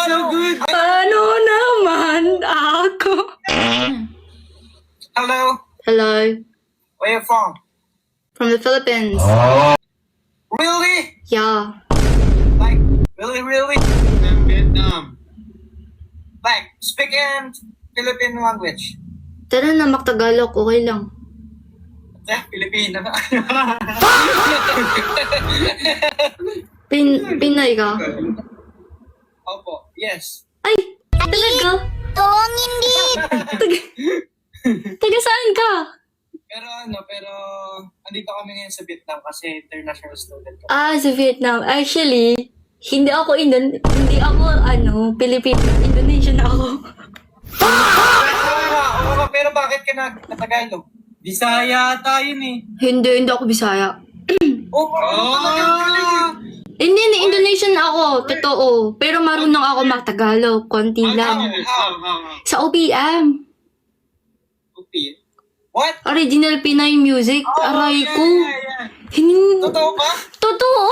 so good. Paano naman ako? Hello. Hello, Where you from? from the Philippines. Really? Yeah. Like, really? Vietnam. Like, speaking Philippine language. Tara na, Magtagalog, okay lang. Filipino na. Pinay ka? Opo, yes. Ay, talaga? Tolong hindi. Taga saan ka? Pero andito kami ngayon sa Vietnam kasi international student kami. Ah, sa Vietnam. Actually, hindi ako Pilipino. Indonesian ako. Oo, pero bakit ka nag-Tagalog? Bisaya ata yun eh. Hindi ako Bisaya. Oh, Hindi, Indonesian ako. Totoo. Pero marunong ako mag-Tagalog. Konti lang. Sa OPM. Okay. What? Original Pinay music. Aray ko. Hindi. Totoo ba? Totoo.